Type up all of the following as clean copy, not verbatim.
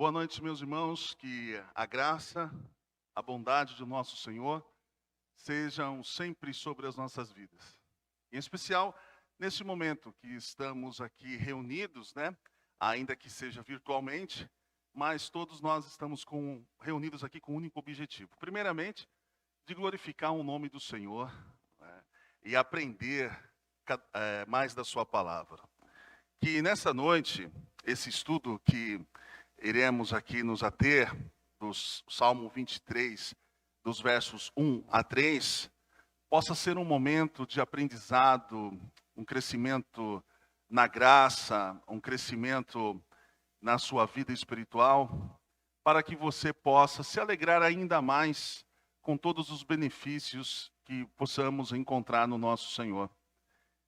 Boa noite, meus irmãos, que a graça, a bondade do nosso Senhor sejam sempre sobre as nossas vidas. Em especial, nesse momento que estamos aqui reunidos, ainda que seja virtualmente, mas todos nós estamos reunidos aqui com um único objetivo. Primeiramente, de glorificar o nome do Senhor, e aprender mais da sua palavra. Que nessa noite, esse estudo que iremos aqui nos ater, do Salmo 23, dos versos 1 a 3, possa ser um momento de aprendizado, um crescimento na graça, um crescimento na sua vida espiritual, para que você possa se alegrar ainda mais com todos os benefícios que possamos encontrar no nosso Senhor.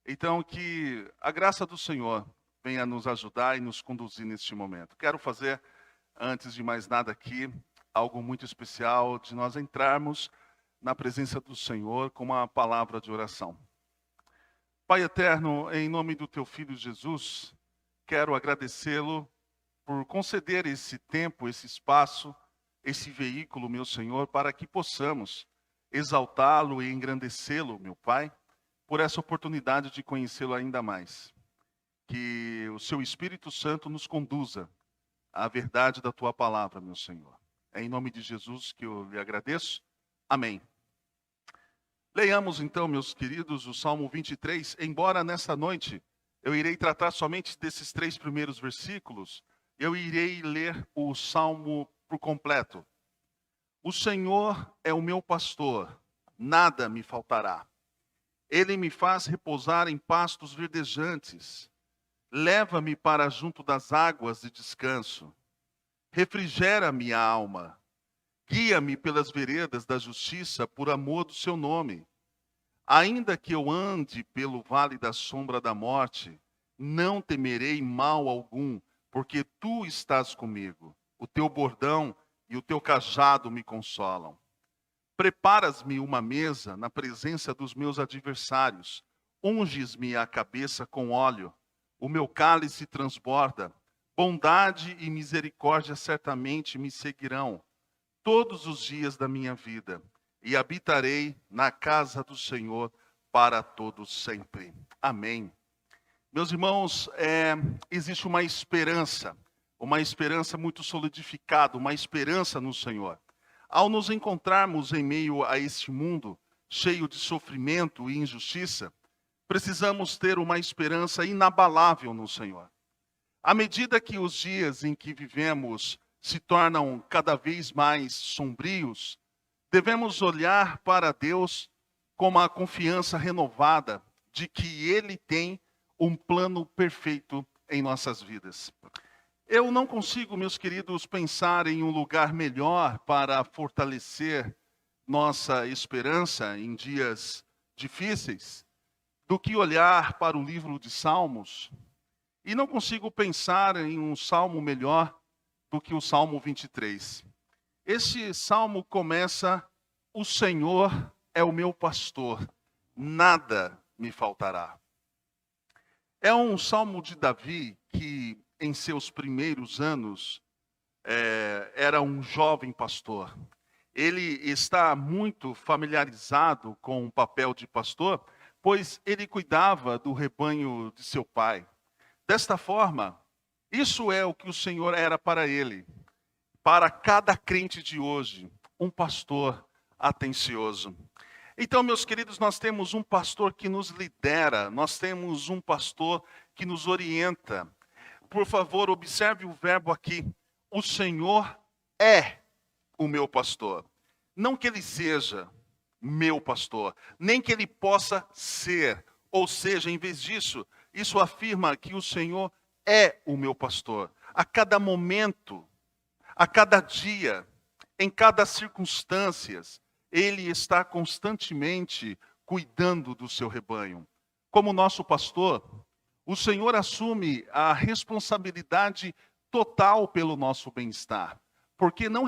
Então, que a graça do Senhor venha nos ajudar e nos conduzir neste momento. Quero fazer, antes de mais nada aqui, algo muito especial, de nós entrarmos na presença do Senhor com uma palavra de oração. Pai eterno, em nome do Teu Filho Jesus, quero agradecê-lo por conceder esse tempo, esse espaço, esse veículo, meu Senhor, para que possamos exaltá-lo e engrandecê-lo, meu Pai, por essa oportunidade de conhecê-lo ainda mais. Que o Seu Espírito Santo nos conduza à verdade da Tua palavra, meu Senhor. É em nome de Jesus que eu lhe agradeço. Amém. Leiamos então, meus queridos, o Salmo 23. Embora nessa noite eu irei tratar somente desses 3 primeiros versículos, eu irei ler o Salmo por completo. O Senhor é o meu pastor, nada me faltará. Ele me faz repousar em pastos verdejantes. Leva-me para junto das águas de descanso. Refrigera minha alma. Guia-me pelas veredas da justiça por amor do seu nome. Ainda que eu ande pelo vale da sombra da morte, não temerei mal algum, porque tu estás comigo. O teu bordão e o teu cajado me consolam. Preparas-me uma mesa na presença dos meus adversários. Unges-me a cabeça com óleo. O meu cálice transborda. Bondade e misericórdia certamente me seguirão todos os dias da minha vida, e habitarei na casa do Senhor para todos sempre. Amém. Meus irmãos, existe uma esperança muito solidificada, uma esperança no Senhor. Ao nos encontrarmos em meio a este mundo cheio de sofrimento e injustiça, precisamos ter uma esperança inabalável no Senhor. À medida que os dias em que vivemos se tornam cada vez mais sombrios, devemos olhar para Deus com uma confiança renovada de que Ele tem um plano perfeito em nossas vidas. Eu não consigo, meus queridos, pensar em um lugar melhor para fortalecer nossa esperança em dias difíceis do que olhar para o livro de Salmos. E não consigo pensar em um salmo melhor do que o Salmo 23. Esse salmo começa: o Senhor é o meu pastor, nada me faltará. É um salmo de Davi que, em seus primeiros anos, era um jovem pastor. Ele está muito familiarizado com o papel de pastor, pois ele cuidava do rebanho de seu pai. Desta forma, isso é o que o Senhor era para ele. Para cada crente de hoje, um pastor atencioso. Então, meus queridos, nós temos um pastor que nos lidera, nós temos um pastor que nos orienta. Por favor, observe o verbo aqui. O Senhor é o meu pastor. Não que ele seja meu pastor, nem que ele possa ser. Ou seja, em vez disso, isso afirma que o Senhor é o meu pastor. A cada momento, a cada dia, em cada circunstância, Ele está constantemente cuidando do seu rebanho. Como nosso pastor, o Senhor assume a responsabilidade total pelo nosso bem-estar, porque não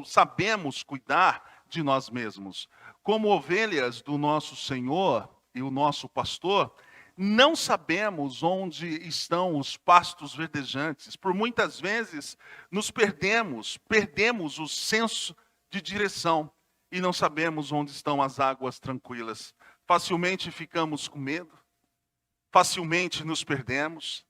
sabemos cuidar de nós mesmos. Como ovelhas do nosso Senhor e o nosso pastor, não sabemos onde estão os pastos verdejantes. Por muitas vezes nos perdemos o senso de direção e não sabemos onde estão as águas tranquilas. Facilmente ficamos com medo, facilmente nos perdemos.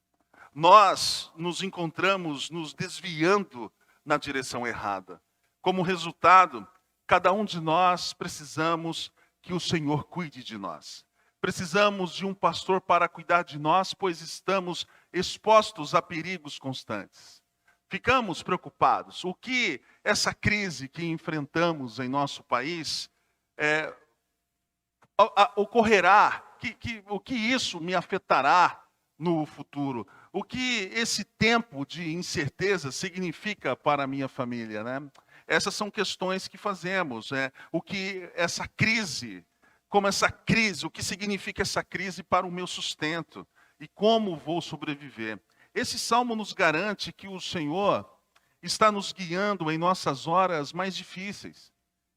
Nós nos encontramos nos desviando na direção errada. Como resultado, cada um de nós precisamos que o Senhor cuide de nós. Precisamos de um pastor para cuidar de nós, pois estamos expostos a perigos constantes. Ficamos preocupados. O que essa crise que enfrentamos em nosso país ocorrerá? O que isso me afetará no futuro? O que esse tempo de incerteza significa para a minha família, né? Essas são questões que fazemos, né? O que essa crise, o que significa essa crise para o meu sustento e como vou sobreviver? Esse salmo nos garante que o Senhor está nos guiando em nossas horas mais difíceis.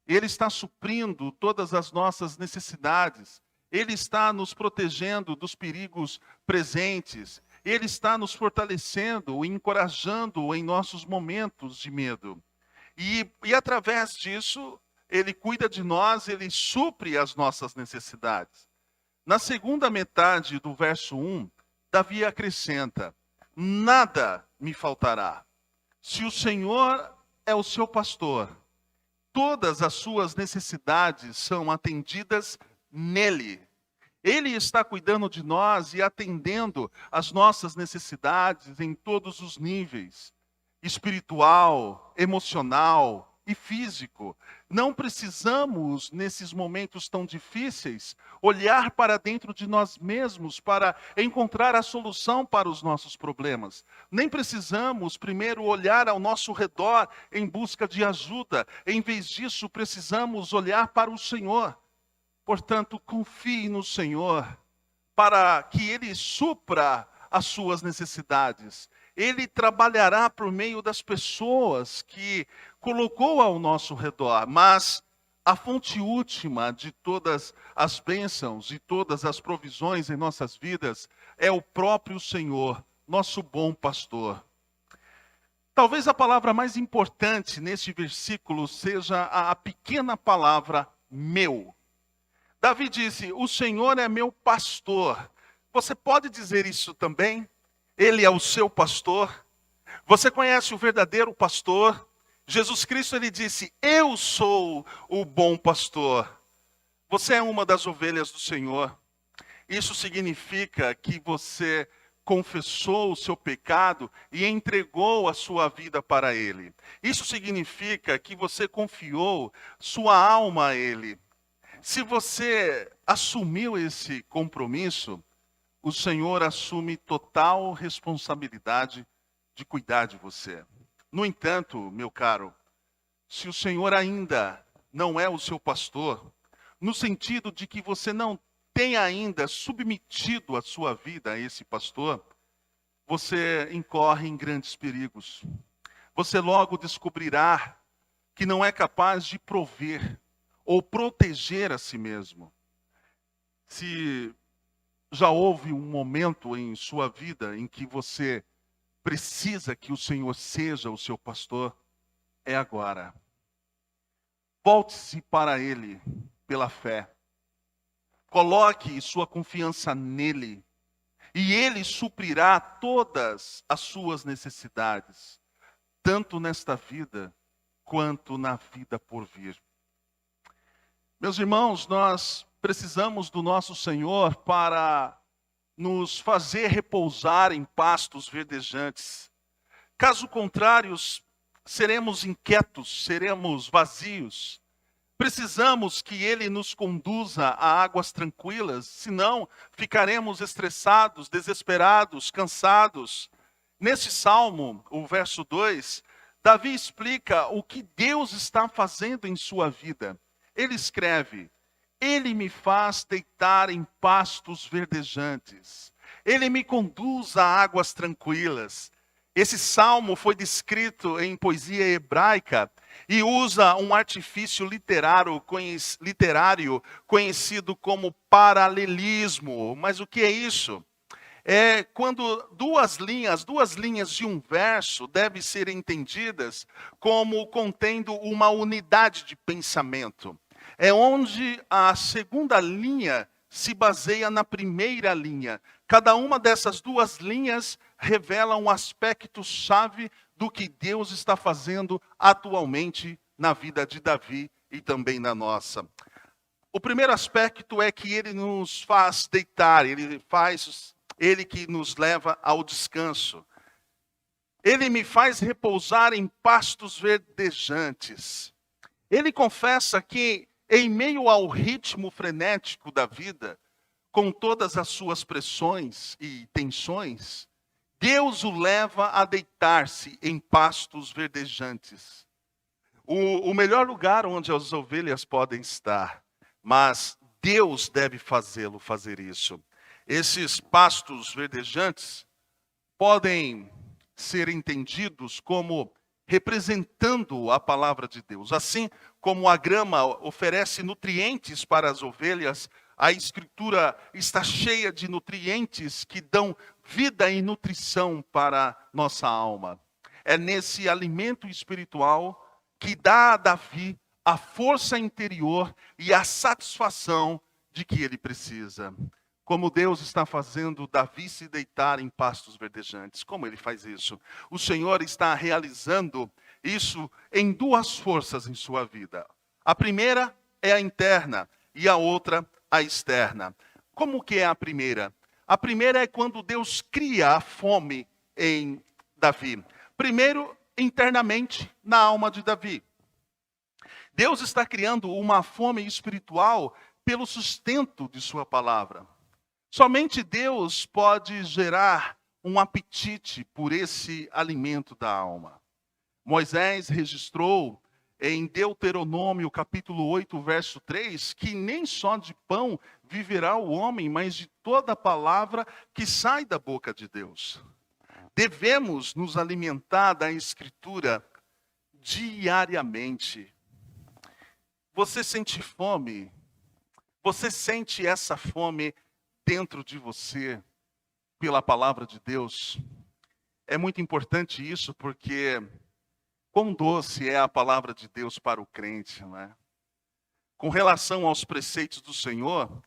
Ele está suprindo todas as nossas necessidades. Ele está nos protegendo dos perigos presentes. Ele está nos fortalecendo e encorajando em nossos momentos de medo. E através disso, Ele cuida de nós, Ele supre as nossas necessidades. Na segunda metade do verso 1, Davi acrescenta: nada me faltará. Se o Senhor é o seu pastor, todas as suas necessidades são atendidas nele. Ele está cuidando de nós e atendendo as nossas necessidades em todos os níveis, espiritual, emocional e físico. Não precisamos, nesses momentos tão difíceis, olhar para dentro de nós mesmos para encontrar a solução para os nossos problemas. Nem precisamos primeiro olhar ao nosso redor em busca de ajuda. Em vez disso, precisamos olhar para o Senhor. Portanto, confie no Senhor para que Ele supra as suas necessidades. Ele trabalhará por meio das pessoas que colocou ao nosso redor, mas a fonte última de todas as bênçãos e todas as provisões em nossas vidas é o próprio Senhor, nosso bom pastor. Talvez a palavra mais importante neste versículo seja a pequena palavra meu. Davi disse: o Senhor é meu pastor. Você pode dizer isso também? Ele é o seu pastor? Você conhece o verdadeiro pastor? Jesus Cristo, ele disse: eu sou o bom pastor. Você é uma das ovelhas do Senhor. Isso significa que você confessou o seu pecado e entregou a sua vida para Ele. Isso significa que você confiou sua alma a Ele. Se você assumiu esse compromisso, o Senhor assume total responsabilidade de cuidar de você. No entanto, meu caro, se o Senhor ainda não é o seu pastor, no sentido de que você não tem ainda submetido a sua vida a esse pastor, você incorre em grandes perigos. Você logo descobrirá que não é capaz de prover ou proteger a si mesmo. Se já houve um momento em sua vida em que você precisa que o Senhor seja o seu pastor, é agora. Volte-se para Ele pela fé. Coloque sua confiança nele. E Ele suprirá todas as suas necessidades, tanto nesta vida quanto na vida por vir. Meus irmãos, nós precisamos do nosso Senhor para nos fazer repousar em pastos verdejantes. Caso contrário, seremos inquietos, seremos vazios. Precisamos que Ele nos conduza a águas tranquilas, senão ficaremos estressados, desesperados, cansados. Nesse salmo, o verso 2, Davi explica o que Deus está fazendo em sua vida. Ele escreve: Ele me faz deitar em pastos verdejantes. Ele me conduz a águas tranquilas. Esse salmo foi descrito em poesia hebraica e usa um artifício literário conhecido como paralelismo. Mas o que é isso? É quando duas linhas de um verso devem ser entendidas como contendo uma unidade de pensamento. É onde a segunda linha se baseia na primeira linha. Cada uma dessas duas linhas revela um aspecto chave do que Deus está fazendo atualmente na vida de Davi e também na nossa. O primeiro aspecto é que ele nos faz deitar, ele que nos leva ao descanso. Ele me faz repousar em pastos verdejantes. Ele confessa que, em meio ao ritmo frenético da vida, com todas as suas pressões e tensões, Deus o leva a deitar-se em pastos verdejantes. O melhor lugar onde as ovelhas podem estar, mas Deus deve fazê-lo fazer isso. Esses pastos verdejantes podem ser entendidos como representando a palavra de Deus. Assim como a grama oferece nutrientes para as ovelhas, a Escritura está cheia de nutrientes que dão vida e nutrição para nossa alma. É nesse alimento espiritual que dá a Davi a força interior e a satisfação de que ele precisa. Como Deus está fazendo Davi se deitar em pastos verdejantes. Como ele faz isso? O Senhor está realizando isso em duas forças em sua vida. A primeira é a interna e a outra a externa. Como que é a primeira? A primeira é quando Deus cria a fome em Davi. Primeiro, internamente, na alma de Davi. Deus está criando uma fome espiritual pelo sustento de sua palavra. Somente Deus pode gerar um apetite por esse alimento da alma. Moisés registrou em Deuteronômio capítulo 8, verso 3, que nem só de pão viverá o homem, mas de toda palavra que sai da boca de Deus. Devemos nos alimentar da Escritura diariamente. Você sente fome? Você sente essa fome dentro de você pela palavra de Deus? É muito importante isso porque quão doce é a palavra de Deus para o crente, não é? Com relação aos preceitos do Senhor,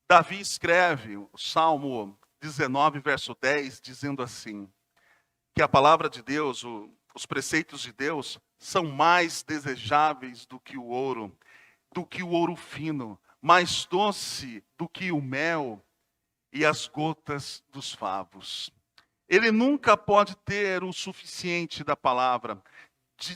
Davi escreve o Salmo 19, verso 10, dizendo assim, que a palavra de Deus, os preceitos de Deus, são mais desejáveis do que o ouro fino, mais doce do que o mel e as gotas dos favos. Ele nunca pode ter o suficiente da palavra.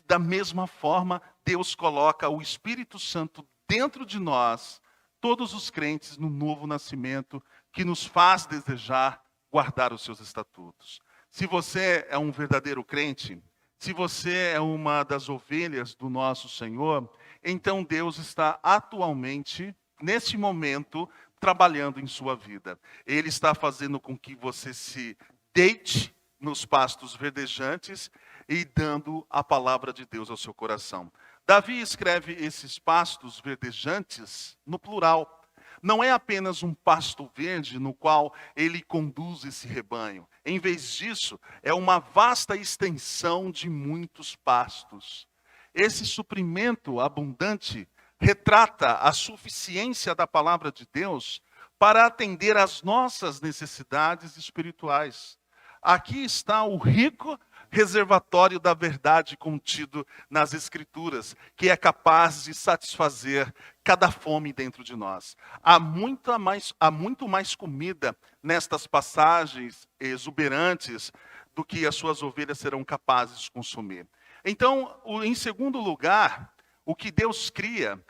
Da mesma forma, Deus coloca o Espírito Santo dentro de nós, todos os crentes no novo nascimento, que nos faz desejar guardar os seus estatutos. Se você é um verdadeiro crente, se você é uma das ovelhas do nosso Senhor, então Deus está atualmente, nesse momento, trabalhando em sua vida. Ele está fazendo com que você se deite nos pastos verdejantes e dando a palavra de Deus ao seu coração. Davi escreve esses pastos verdejantes no plural. Não é apenas um pasto verde no qual ele conduz esse rebanho. Em vez disso, é uma vasta extensão de muitos pastos. Esse suprimento abundante retrata a suficiência da palavra de Deus para atender às nossas necessidades espirituais. Aqui está o rico reservatório da verdade contido nas Escrituras, que é capaz de satisfazer cada fome dentro de nós. Há muito mais comida nestas passagens exuberantes do que as suas ovelhas serão capazes de consumir. Então, em segundo lugar, o que Deus cria,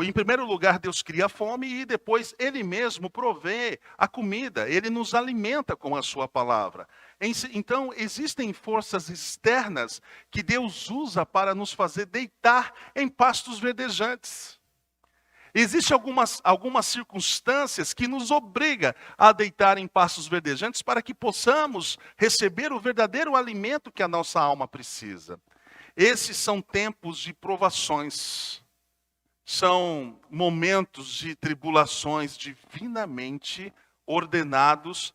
em primeiro lugar, Deus cria a fome e depois Ele mesmo provê a comida. Ele nos alimenta com a sua palavra. Então, existem forças externas que Deus usa para nos fazer deitar em pastos verdejantes. Existem algumas circunstâncias que nos obrigam a deitar em pastos verdejantes para que possamos receber o verdadeiro alimento que a nossa alma precisa. Esses são tempos de provações, são momentos de tribulações divinamente ordenados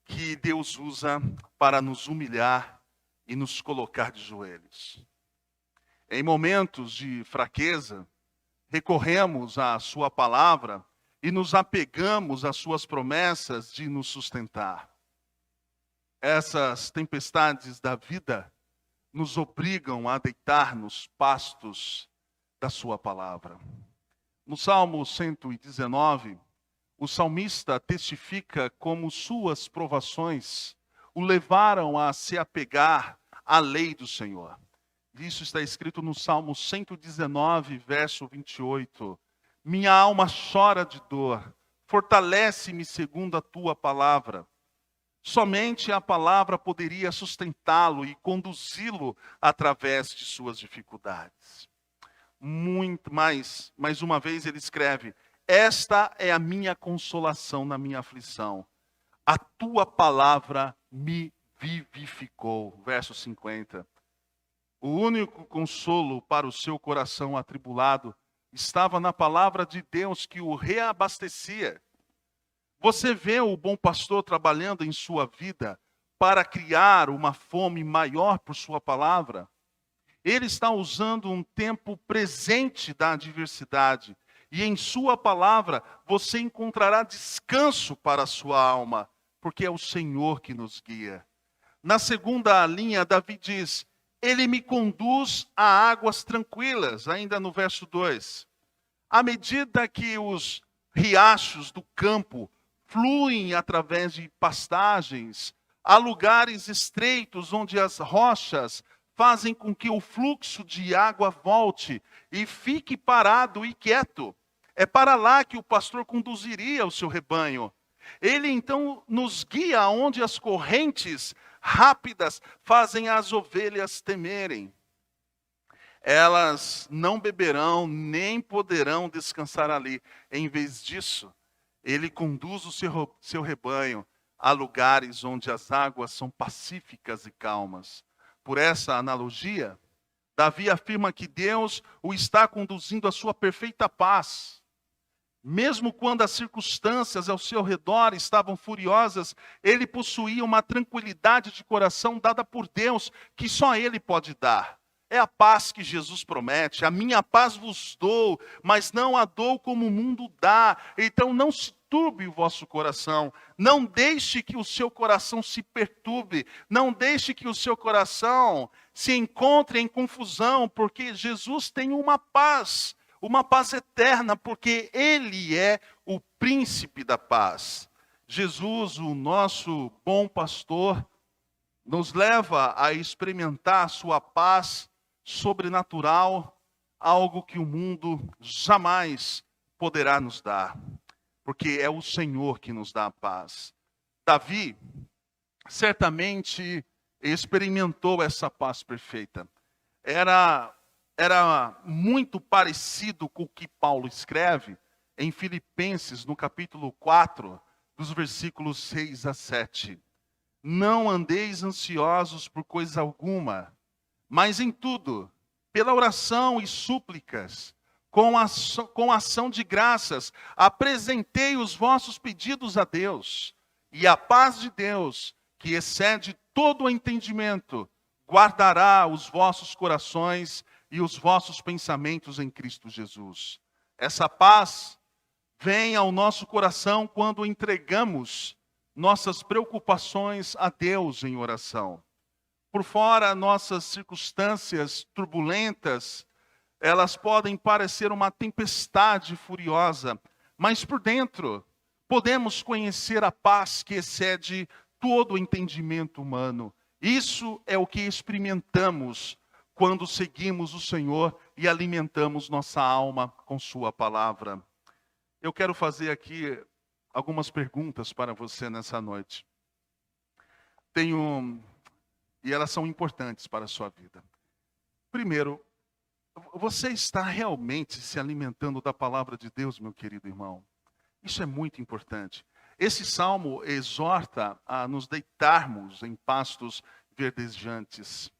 que Deus usa para nos humilhar e nos colocar de joelhos. Em momentos de fraqueza, recorremos à sua palavra e nos apegamos às suas promessas de nos sustentar. Essas tempestades da vida nos obrigam a deitar nos pastos da sua palavra. No Salmo 119, o salmista testifica como suas provações o levaram a se apegar à lei do Senhor. Isso está escrito no Salmo 119, verso 28. Minha alma chora de dor, fortalece-me segundo a tua palavra. Somente a palavra poderia sustentá-lo e conduzi-lo através de suas dificuldades. Muito mais uma vez ele escreve: esta é a minha consolação na minha aflição. A tua palavra me vivificou. Verso 50. O único consolo para o seu coração atribulado estava na palavra de Deus que o reabastecia. Você vê o bom pastor trabalhando em sua vida para criar uma fome maior por sua palavra? Ele está usando um tempo presente da adversidade e em sua palavra você encontrará descanso para a sua alma, porque é o Senhor que nos guia. Na segunda linha, Davi diz: ele me conduz a águas tranquilas, ainda no verso 2. À medida que os riachos do campo fluem através de pastagens, há lugares estreitos onde as rochas fazem com que o fluxo de água volte e fique parado e quieto. É para lá que o pastor conduziria o seu rebanho. Ele então nos guia aonde as correntes rápidas fazem as ovelhas temerem. Elas não beberão, nem poderão descansar ali. Em vez disso, ele conduz o seu rebanho a lugares onde as águas são pacíficas e calmas. Por essa analogia, Davi afirma que Deus o está conduzindo à sua perfeita paz. Mesmo quando as circunstâncias ao seu redor estavam furiosas, ele possuía uma tranquilidade de coração dada por Deus, que só ele pode dar. É a paz que Jesus promete: a minha paz vos dou, mas não a dou como o mundo dá. Então não se turbe o vosso coração, não deixe que o seu coração se perturbe, não deixe que o seu coração se encontre em confusão, porque Jesus tem uma paz eterna, porque Ele é o príncipe da paz. Jesus, o nosso bom pastor, nos leva a experimentar a sua paz sobrenatural, algo que o mundo jamais poderá nos dar, porque é o Senhor que nos dá a paz. Davi certamente experimentou essa paz perfeita. Era muito parecido com o que Paulo escreve em Filipenses, no capítulo 4, dos versículos 6 a 7. Não andeis ansiosos por coisa alguma, mas em tudo, pela oração e súplicas, com ação de graças, apresentei os vossos pedidos a Deus, e a paz de Deus, que excede todo o entendimento, guardará os vossos corações e os vossos pensamentos em Cristo Jesus. Essa paz vem ao nosso coração quando entregamos nossas preocupações a Deus em oração. Por fora, nossas circunstâncias turbulentas, elas podem parecer uma tempestade furiosa, mas por dentro podemos conhecer a paz que excede todo o entendimento humano. Isso é o que experimentamos quando seguimos o Senhor e alimentamos nossa alma com sua palavra. Eu quero fazer aqui algumas perguntas para você nessa noite. E elas são importantes para a sua vida. Primeiro, Você está realmente se alimentando da palavra de Deus, meu querido irmão? Isso é muito importante. Esse salmo exorta a nos deitarmos em pastos verdejantes.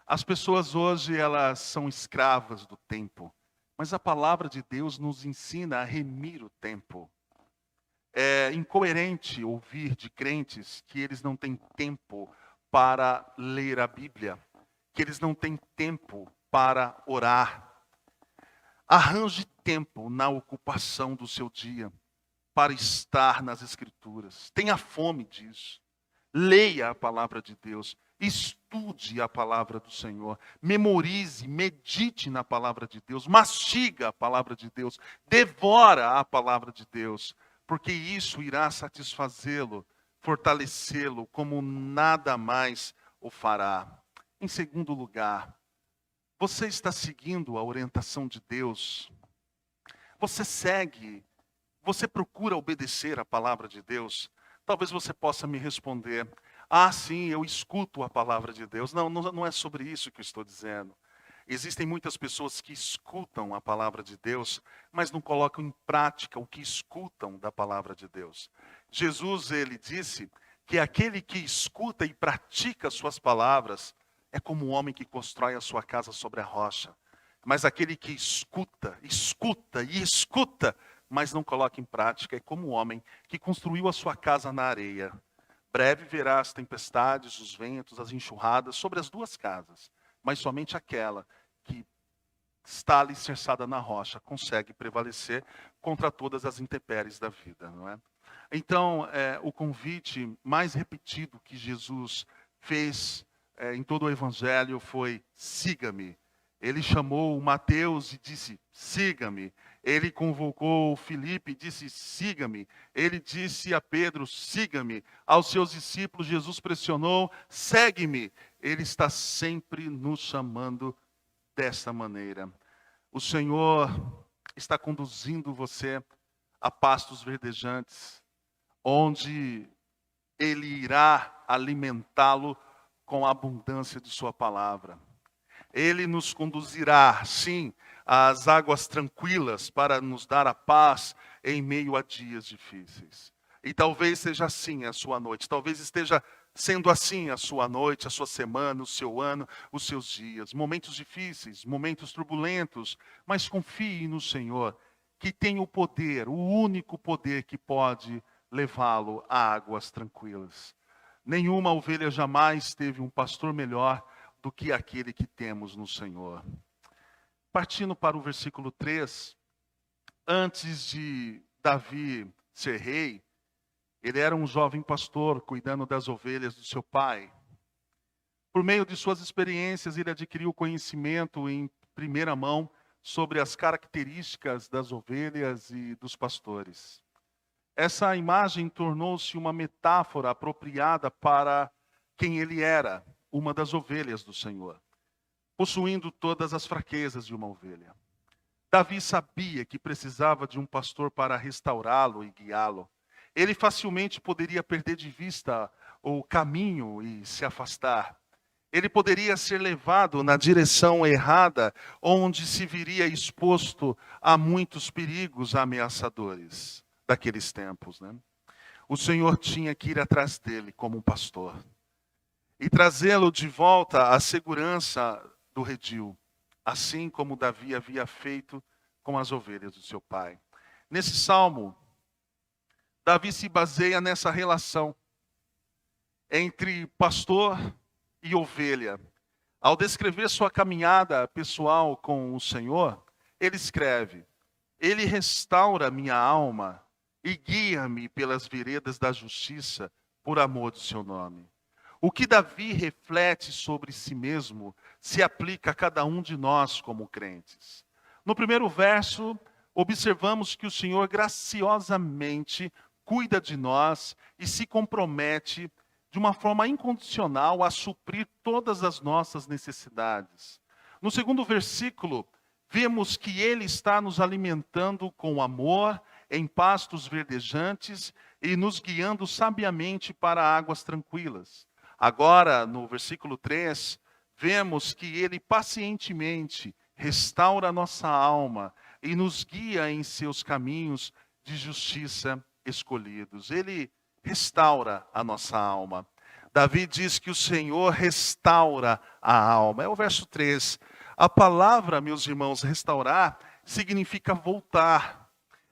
As pessoas hoje, elas são escravas do tempo, mas a palavra de Deus nos ensina a remir o tempo. É incoerente ouvir de crentes que eles não têm tempo para ler a Bíblia, que eles não têm tempo para orar. Arranje tempo na ocupação do seu dia para estar nas Escrituras. Tenha fome disso. Leia a palavra de Deus. Estude a palavra do Senhor. Memorize, medite na palavra de Deus. Mastiga a palavra de Deus. Devora a palavra de Deus. Porque isso irá satisfazê-lo, fortalecê-lo, como nada mais o fará. Em segundo lugar, você está seguindo a orientação de Deus? Você procura obedecer a palavra de Deus? Talvez você possa me responder: ah, sim, eu escuto a palavra de Deus. Não é sobre isso que eu estou dizendo. Existem muitas pessoas que escutam a palavra de Deus, mas não colocam em prática o que escutam da palavra de Deus. Jesus, ele disse que aquele que escuta e pratica suas palavras é como um homem que constrói a sua casa sobre a rocha. Mas aquele que escuta, mas não coloca em prática, é como um homem que construiu a sua casa na areia. Breve verá as tempestades, os ventos, as enxurradas sobre as duas casas, mas somente aquela que está alicerçada na rocha consegue prevalecer contra todas as intempéries da vida, não é? Então, o convite mais repetido que Jesus fez em todo o Evangelho foi: siga-me. Ele chamou Mateus e disse: siga-me. Ele convocou Filipe e disse: siga-me. Ele disse a Pedro: siga-me. Aos seus discípulos, Jesus pressionou: segue-me. Ele está sempre nos chamando desta maneira. O Senhor está conduzindo você a pastos verdejantes, onde Ele irá alimentá-lo com a abundância de sua palavra. Ele nos conduzirá, sim, às águas tranquilas para nos dar a paz em meio a dias difíceis. E talvez seja assim a sua noite, talvez esteja sendo assim a sua noite, a sua semana, o seu ano, os seus dias. Momentos difíceis, momentos turbulentos, mas confie no Senhor, que tem o poder, o único poder que pode levá-lo a águas tranquilas. Nenhuma ovelha jamais teve um pastor melhor do que aquele que temos no Senhor. Partindo para o versículo 3, antes de Davi ser rei, ele era um jovem pastor cuidando das ovelhas do seu pai. Por meio de suas experiências, ele adquiriu conhecimento em primeira mão sobre as características das ovelhas e dos pastores. Essa imagem tornou-se uma metáfora apropriada para quem ele era, uma das ovelhas do Senhor, possuindo todas as fraquezas de uma ovelha. Davi sabia que precisava de um pastor para restaurá-lo e guiá-lo. Ele facilmente poderia perder de vista o caminho e se afastar. Ele poderia ser levado na direção errada, onde se viria exposto a muitos perigos ameaçadores daqueles tempos, né? O Senhor tinha que ir atrás dele como um pastor e trazê-lo de volta à segurança do redil, assim como Davi havia feito com as ovelhas do seu pai. Nesse salmo, Davi se baseia nessa relação entre pastor e ovelha. Ao descrever sua caminhada pessoal com o Senhor, ele escreve: Ele restaura minha alma e guia-me pelas veredas da justiça por amor do seu nome. O que Davi reflete sobre si mesmo se aplica a cada um de nós como crentes. No primeiro verso, observamos que o Senhor graciosamente cuida de nós e se compromete de uma forma incondicional a suprir todas as nossas necessidades. No segundo versículo, vemos que Ele está nos alimentando com amor, em pastos verdejantes e nos guiando sabiamente para águas tranquilas. Agora, no versículo 3, vemos que Ele pacientemente restaura a nossa alma e nos guia em seus caminhos de justiça escolhidos. Ele restaura a nossa alma. Davi diz que o Senhor restaura a alma. É o verso 3. A palavra, meus irmãos, restaurar, significa voltar.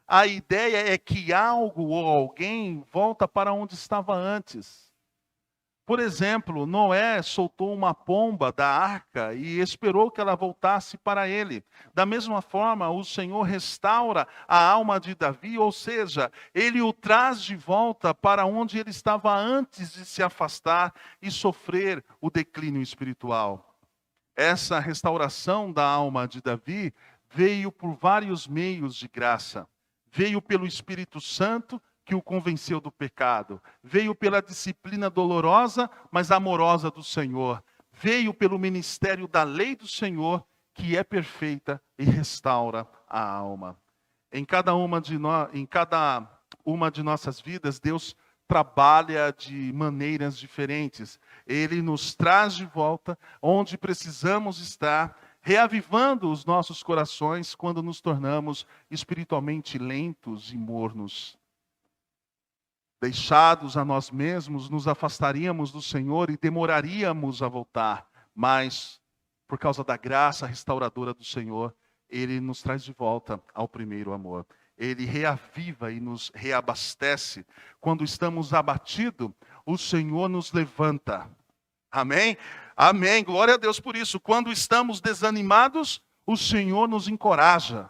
A ideia é que algo ou alguém volta para onde estava antes. Por exemplo, Noé soltou uma pomba da arca e esperou que ela voltasse para ele. Da mesma forma, o Senhor restaura a alma de Davi, ou seja, ele o traz de volta para onde ele estava antes de se afastar e sofrer o declínio espiritual. Essa restauração da alma de Davi veio por vários meios de graça. Veio pelo Espírito Santo, que o convenceu do pecado. Veio pela disciplina dolorosa, mas amorosa do Senhor. Veio pelo ministério da lei do Senhor, que é perfeita e restaura a alma. Em cada uma de nossas vidas, Deus trabalha de maneiras diferentes. Ele nos traz de volta onde precisamos estar, reavivando os nossos corações quando nos tornamos espiritualmente lentos e mornos. Deixados a nós mesmos, nos afastaríamos do Senhor e demoraríamos a voltar. Mas, por causa da graça restauradora do Senhor, Ele nos traz de volta ao primeiro amor. Ele reaviva e nos reabastece. Quando estamos abatidos, o Senhor nos levanta. Amém? Amém. Glória a Deus por isso. Quando estamos desanimados, o Senhor nos encoraja.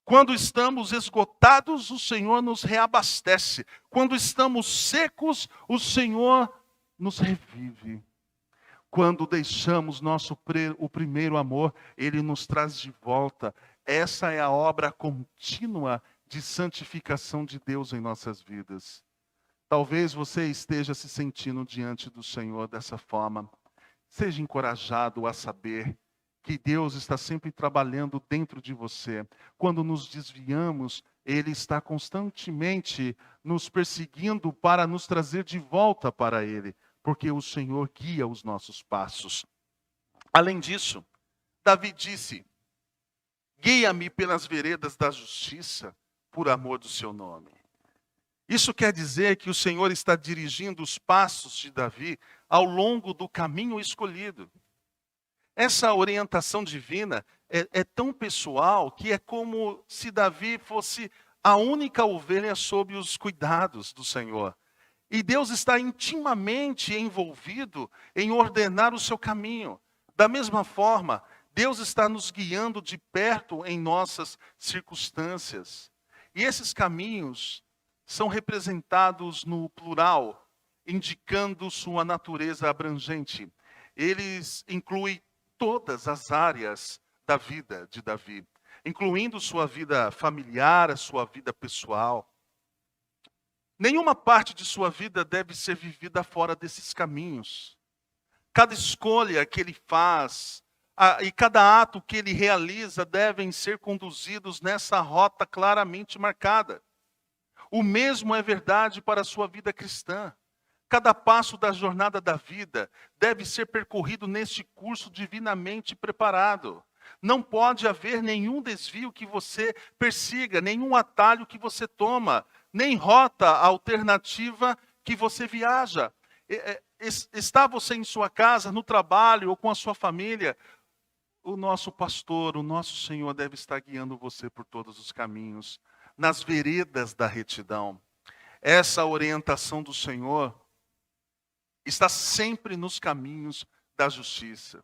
Quando estamos esgotados, o Senhor nos reabastece. Quando estamos secos, o Senhor nos revive. Quando deixamos o primeiro amor, Ele nos traz de volta. Essa é a obra contínua de santificação de Deus em nossas vidas. Talvez você esteja se sentindo diante do Senhor dessa forma. Seja encorajado a saber que Deus está sempre trabalhando dentro de você. Quando nos desviamos, Ele está constantemente nos perseguindo para nos trazer de volta para Ele, porque o Senhor guia os nossos passos. Além disso, Davi disse: guia-me pelas veredas da justiça, por amor do seu nome. Isso quer dizer que o Senhor está dirigindo os passos de Davi ao longo do caminho escolhido. Essa orientação divina é tão pessoal que é como se Davi fosse a única ovelha sob os cuidados do Senhor. E Deus está intimamente envolvido em ordenar o seu caminho. Da mesma forma, Deus está nos guiando de perto em nossas circunstâncias. E esses caminhos são representados no plural, indicando sua natureza abrangente. Eles incluem todas as áreas da vida de Davi, incluindo sua vida familiar, a sua vida pessoal. Nenhuma parte de sua vida deve ser vivida fora desses caminhos. Cada escolha que ele faz e cada ato que ele realiza devem ser conduzidos nessa rota claramente marcada. O mesmo é verdade para a sua vida cristã. Cada passo da jornada da vida deve ser percorrido neste curso divinamente preparado. Não pode haver nenhum desvio que você persiga, nenhum atalho que você toma, nem rota alternativa que você viaja. Está você em sua casa, no trabalho ou com a sua família, o nosso pastor, o nosso Senhor deve estar guiando você por todos os caminhos, nas veredas da retidão. Essa orientação do Senhor está sempre nos caminhos da justiça.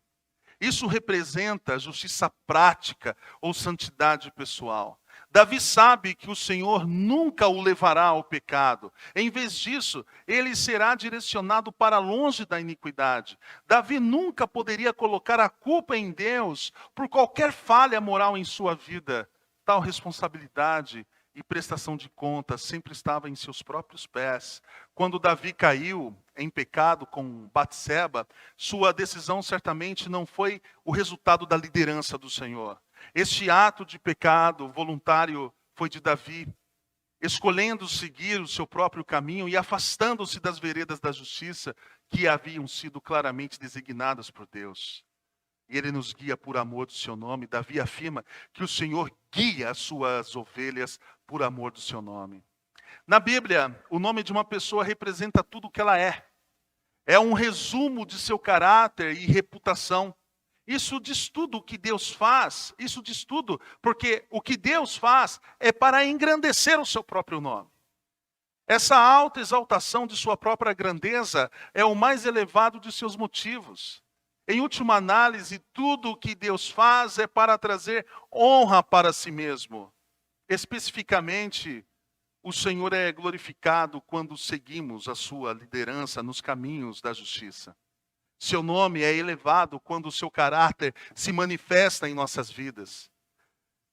Isso representa justiça prática ou santidade pessoal. Davi sabe que o Senhor nunca o levará ao pecado. Em vez disso, ele será direcionado para longe da iniquidade. Davi nunca poderia colocar a culpa em Deus por qualquer falha moral em sua vida. Tal responsabilidade e prestação de contas sempre estava em seus próprios pés. Quando Davi caiu em pecado com Batseba, sua decisão certamente não foi o resultado da liderança do Senhor. Este ato de pecado voluntário foi de Davi, escolhendo seguir o seu próprio caminho e afastando-se das veredas da justiça que haviam sido claramente designadas por Deus. e Ele nos guia por amor do seu nome. Davi afirma que o Senhor guia as suas ovelhas por amor do seu nome. Na Bíblia, o nome de uma pessoa representa tudo o que ela é. É um resumo de seu caráter e reputação. Isso diz tudo o que Deus faz, isso diz tudo, porque o que Deus faz é para engrandecer o seu próprio nome. Essa alta exaltação de sua própria grandeza é o mais elevado de seus motivos. Em última análise, tudo o que Deus faz é para trazer honra para si mesmo. Especificamente, o Senhor é glorificado quando seguimos a sua liderança nos caminhos da justiça. Seu nome é elevado quando o seu caráter se manifesta em nossas vidas.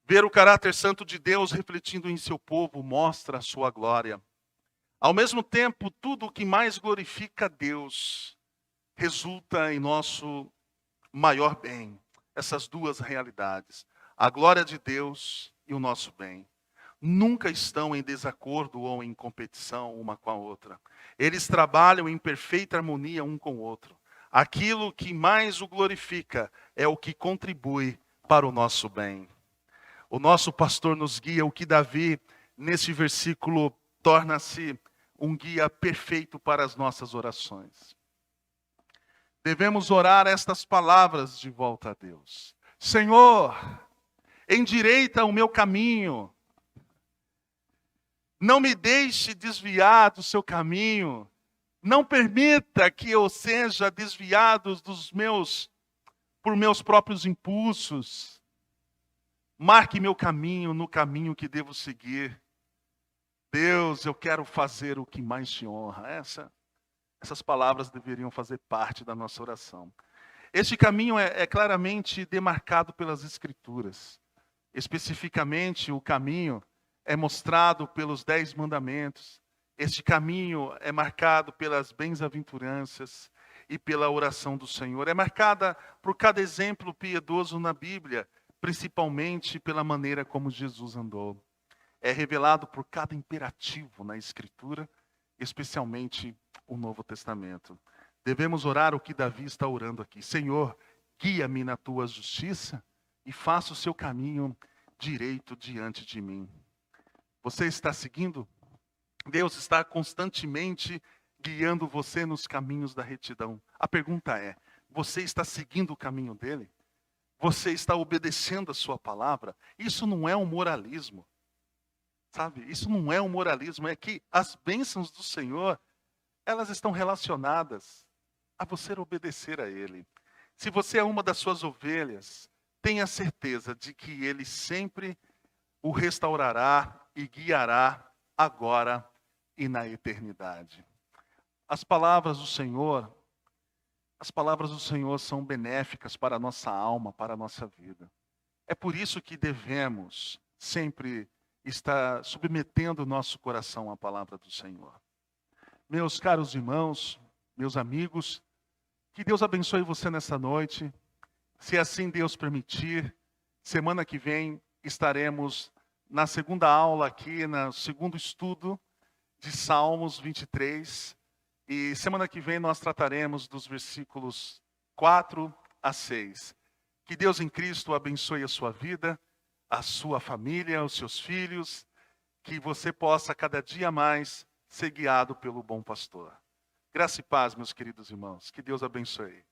Ver o caráter santo de Deus refletindo em seu povo mostra a sua glória. Ao mesmo tempo, tudo o que mais glorifica a Deus resulta em nosso maior bem. Essas duas realidades, a glória de Deus e o nosso bem, nunca estão em desacordo ou em competição uma com a outra. Eles trabalham em perfeita harmonia um com o outro. Aquilo que mais o glorifica é o que contribui para o nosso bem. O nosso pastor nos guia, o que Davi, nesse versículo, torna-se um guia perfeito para as nossas orações. Devemos orar estas palavras de volta a Deus. Senhor, endireita o meu caminho. Não me deixe desviar do seu caminho. Não permita que eu seja desviado por meus próprios impulsos. Marque meu caminho no caminho que devo seguir. Deus, eu quero fazer o que mais te honra. Essas palavras deveriam fazer parte da nossa oração. Este caminho é claramente demarcado pelas Escrituras. Especificamente, o caminho é mostrado pelos 10 mandamentos. Este caminho é marcado pelas bem-aventuranças e pela oração do Senhor. É marcada por cada exemplo piedoso na Bíblia, principalmente pela maneira como Jesus andou. É revelado por cada imperativo na Escritura, especialmente o Novo Testamento. Devemos orar o que Davi está orando aqui. Senhor, guia-me na tua justiça e faça o seu caminho direito diante de mim. Você está seguindo? Deus está constantemente guiando você nos caminhos da retidão. A pergunta é, você está seguindo o caminho dele? Você está obedecendo a sua palavra? Isso não é um moralismo. Sabe, isso não é um moralismo, é que as bênçãos do Senhor, elas estão relacionadas a você obedecer a Ele. Se você é uma das suas ovelhas, tenha certeza de que Ele sempre o restaurará e guiará agora e na eternidade. As palavras do Senhor são benéficas para a nossa alma, para a nossa vida. É por isso que devemos sempre estar submetendo o nosso coração à palavra do Senhor. Meus caros irmãos, meus amigos, que Deus abençoe você nessa noite. Se assim Deus permitir, semana que vem estaremos na segunda aula aqui, no segundo estudo de Salmos 23. E semana que vem nós trataremos dos versículos 4 a 6. Que Deus em Cristo abençoe a sua vida, a sua família, os seus filhos, que você possa cada dia mais ser guiado pelo bom pastor. Graça e paz, meus queridos irmãos. Que Deus abençoe.